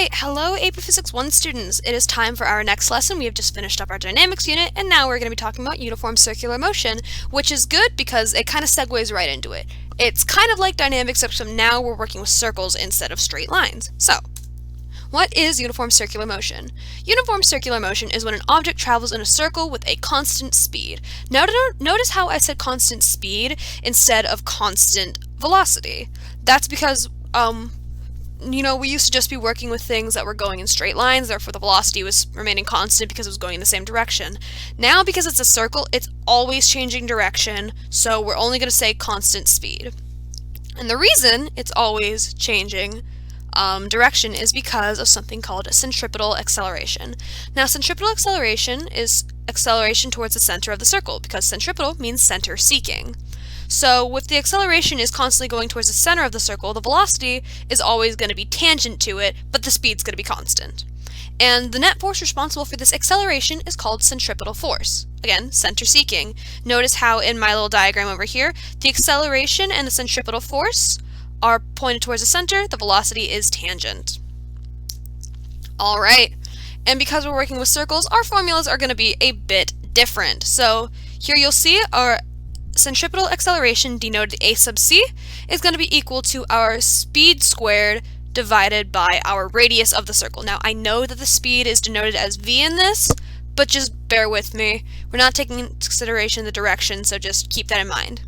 Alright, hello AP Physics 1 students. It is time for our next lesson. We have just finished up our dynamics unit, and now we're going to be talking about uniform circular motion, which is good because it kind of segues right into it. It's kind of like dynamics, except now we're working with circles instead of straight lines. So, what is uniform circular motion? Uniform circular motion is when an object travels in a circle with a constant speed. Now, notice how I said constant speed instead of constant velocity. That's because, we used to just be working with things that were going in straight lines, therefore the velocity was remaining constant because it was going in the same direction. Now, because it's a circle, it's always changing direction, so we're only going to say constant speed. And the reason it's always changing direction is because of something called a centripetal acceleration. Now, centripetal acceleration is acceleration towards the center of the circle, because centripetal means center seeking. So if the acceleration is constantly going towards the center of the circle, the velocity is always going to be tangent to it, but the speed's going to be constant. And the net force responsible for this acceleration is called centripetal force. Again, center seeking. Notice how in my little diagram over here, the acceleration and the centripetal force are pointed towards the center, the velocity is tangent. Alright, and because we're working with circles, our formulas are going to be a bit different. So here you'll see our centripetal acceleration, denoted a sub c, is going to be equal to our speed squared divided by our radius of the circle. Now, I know that the speed is denoted as v in this, but just bear with me. We're not taking into consideration the direction, so just keep that in mind.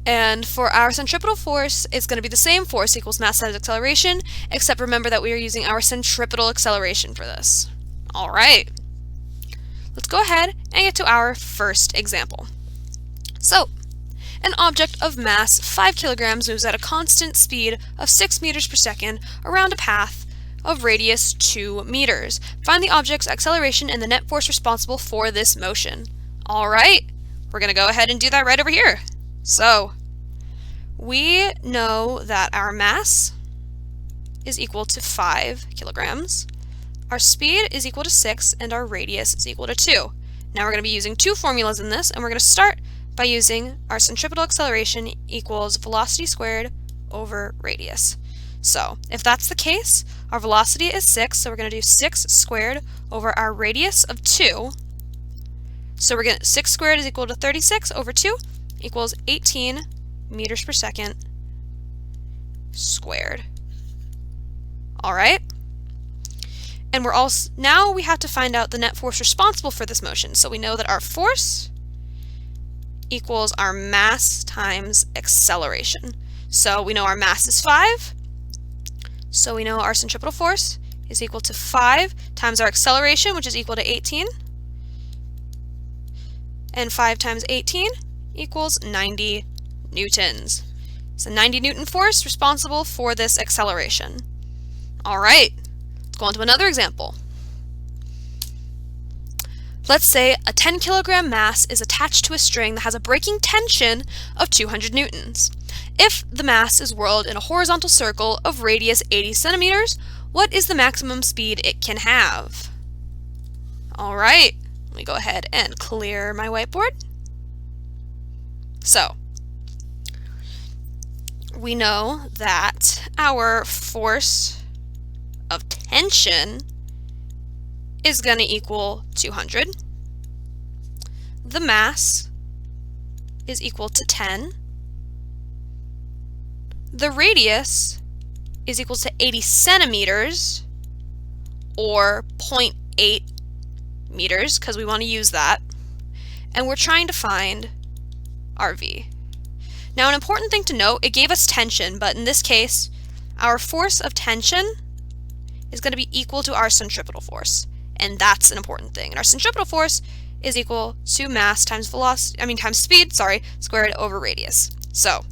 And for our centripetal force, it's going to be the same, force equals mass times acceleration, except remember that we are using our centripetal acceleration for this. Alright, let's go ahead and get to our first example. So, an object of mass 5 kilograms moves at a constant speed of 6 meters per second around a path of radius 2 meters. Find the object's acceleration and the net force responsible for this motion. Alright, we're going to go ahead and do that right over here. So, we know that our mass is equal to 5 kilograms, our speed is equal to 6, and our radius is equal to 2. Now we're going to be using two formulas in this, and we're going to start by using our centripetal acceleration equals velocity squared over radius. So, if that's the case, our velocity is 6, so we're going to do 6 squared over our radius of 2. So we're going to 6 squared is equal to 36 over 2 equals 18 meters per second squared. Alright? And we're also, now we have to find out the net force responsible for this motion. So we know that our force equals our mass times acceleration. So we know our mass is 5, so we know our centripetal force is equal to 5 times our acceleration, which is equal to 18, and 5 times 18 equals 90 newtons. So 90 Newton force responsible for this acceleration. Alright, let's go on to another example. Let's say a 10 kilogram mass is attached to a string that has a breaking tension of 200 newtons. If the mass is whirled in a horizontal circle of radius 80 centimeters, what is the maximum speed it can have? Alright, let me go ahead and clear my whiteboard. So, we know that our force of tension is going to equal 200. The mass is equal to 10. The radius is equal to 80 centimeters, or 0.8 meters, because we want to use that. And we're trying to find our v. Now, an important thing to note, it gave us tension, but in this case, our force of tension is going to be equal to our centripetal force. And that's an important thing. And our centripetal force is equal to mass times times speed, squared over radius. So,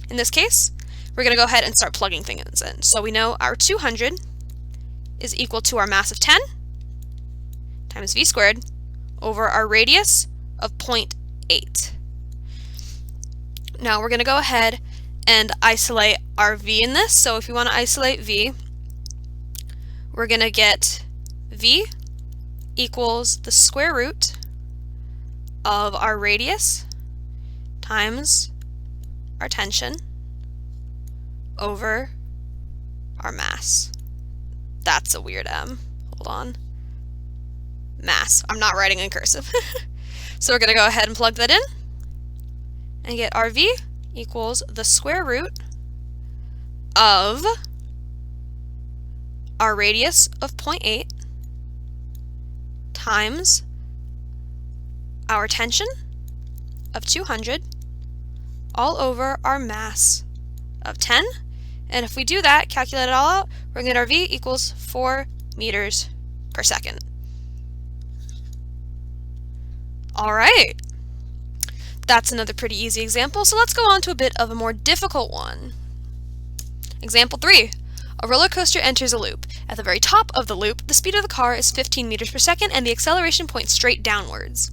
in this case, we're going to go ahead and start plugging things in. So we know our 200 is equal to our mass of 10 times v squared over our radius of 0.8. Now we're going to go ahead and isolate our v in this. So if you want to isolate v, we're going to get v equals the square root of our radius times our tension over our mass. That's a weird M. Hold on. Mass. I'm not writing in cursive. So we're going to go ahead and plug that in and get our V equals the square root of our radius of 0.8 times our tension of 200 all over our mass of 10. And if we do that, calculate it all out, we're going to get our V equals 4 meters per second. All right. That's another pretty easy example, so let's go on to a bit of a more difficult one. Example 3. A roller coaster enters a loop. At the very top of the loop, the speed of the car is 15 meters per second and the acceleration points straight downwards.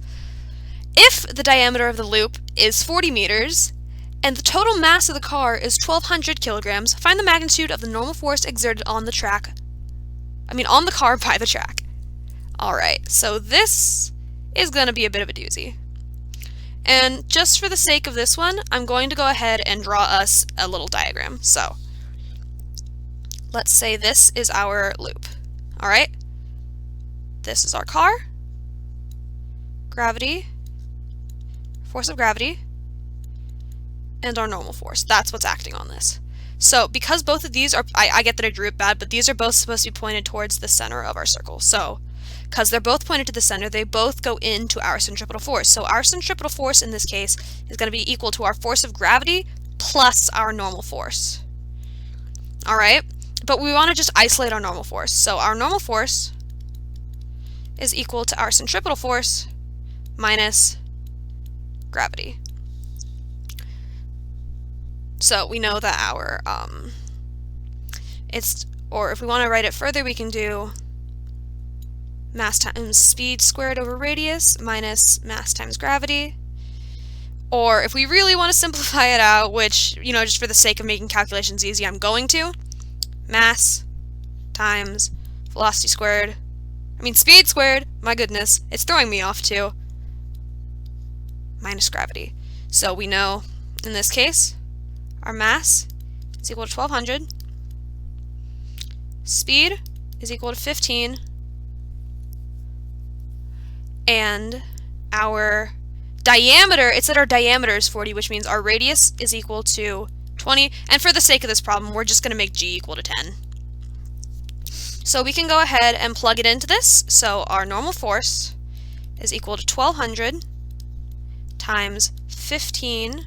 If the diameter of the loop is 40 meters and the total mass of the car is 1,200 kilograms, find the magnitude of the normal force exerted on the car by the track. Alright, so this is going to be a bit of a doozy. And just for the sake of this one, I'm going to go ahead and draw us a little diagram. So, let's say this is our loop. Alright? This is our car. Gravity. Force of gravity. And our normal force. That's what's acting on this. So, because both of these are, I get that I drew it bad, but these are both supposed to be pointed towards the center of our circle. So, because they're both pointed to the center, they both go into our centripetal force. So our centripetal force in this case is going to be equal to our force of gravity plus our normal force. Alright, but we want to just isolate our normal force. So our normal force is equal to our centripetal force minus gravity. So we know that our, if we want to write it further, we can do mass times speed squared over radius minus mass times gravity. Or if we really want to simplify it out, which, just for the sake of making calculations easy, I'm going to, mass times velocity squared, speed squared, my goodness, it's throwing me off too, minus gravity. So we know, in this case, our mass is equal to 1,200, speed is equal to 15, and our diameter, it said our diameter is 40, which means our radius is equal to 20, and for the sake of this problem, we're just going to make g equal to 10. So we can go ahead and plug it into this. So our normal force is equal to 1,200 times 15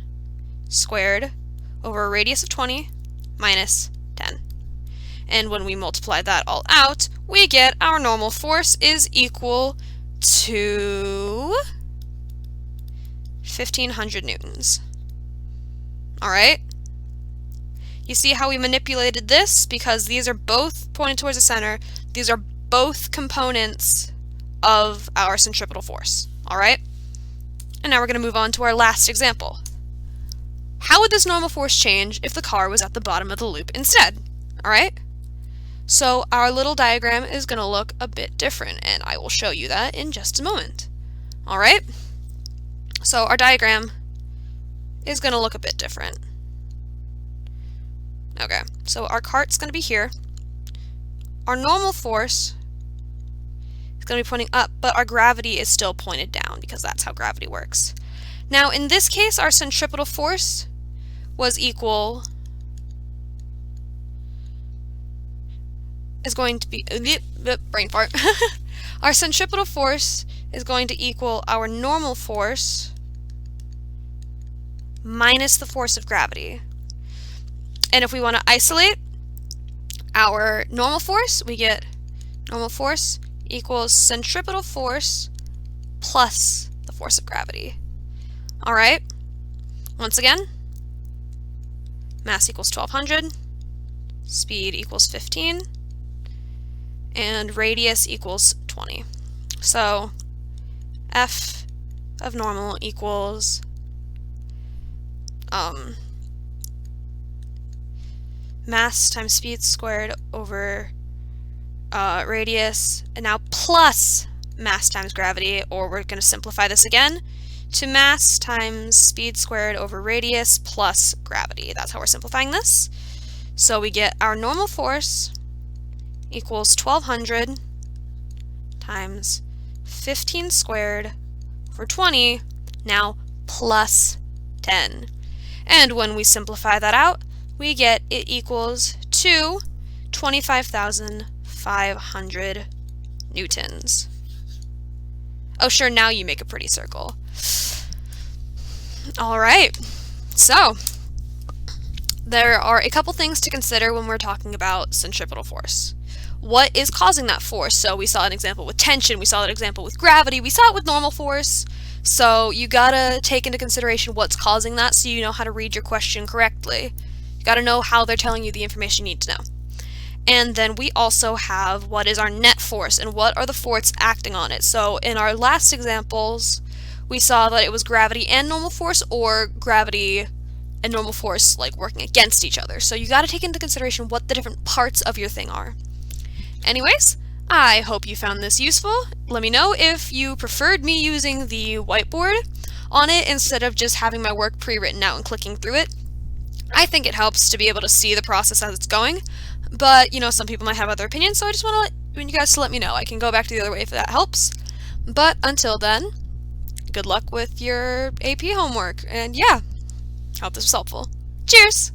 squared over a radius of 20 minus 10. And when we multiply that all out, we get our normal force is equal to 1,500 newtons. Alright? You see how we manipulated this? Because these are both pointed towards the center. These are both components of our centripetal force. Alright? And now we're going to move on to our last example. How would this normal force change if the car was at the bottom of the loop instead? Alright? So our little diagram is going to look a bit different, and I will show you that in just a moment. Alright? So our diagram is going to look a bit different. Okay, so our cart's going to be here. Our normal force is going to be pointing up, but our gravity is still pointed down because that's how gravity works. Now, in this case, our centripetal force was equal, is going to be, brain fart. Our centripetal force is going to equal our normal force minus the force of gravity. And if we want to isolate our normal force, we get normal force equals centripetal force plus the force of gravity. Alright, once again, mass equals 1,200, speed equals 15, and radius equals 20. So F of normal equals mass times speed squared over radius, and now plus mass times gravity, or we're going to simplify this again to mass times speed squared over radius plus gravity. That's how we're simplifying this. So we get our normal force equals 1200 times 15 squared over 20, now plus 10. And when we simplify that out, we get it equals to 25,500 newtons. Oh sure, now you make a pretty circle. Alright, so there are a couple things to consider when we're talking about centripetal force. What is causing that force? So we saw an example with tension, we saw an example with gravity, we saw it with normal force. So you gotta take into consideration what's causing that so you know how to read your question correctly. You gotta know how they're telling you the information you need to know. And then we also have what is our net force and what are the forces acting on it. So in our last examples, we saw that it was gravity and normal force, or gravity and normal force like working against each other. So you gotta take into consideration what the different parts of your thing are. Anyways, I hope you found this useful. Let me know if you preferred me using the whiteboard on it instead of just having my work pre-written out and clicking through it. I think it helps to be able to see the process as it's going, but you know, some people might have other opinions, so I just want you guys to let me know. I can go back to the other way if that helps. But until then, good luck with your AP homework, and yeah, hope this was helpful. Cheers!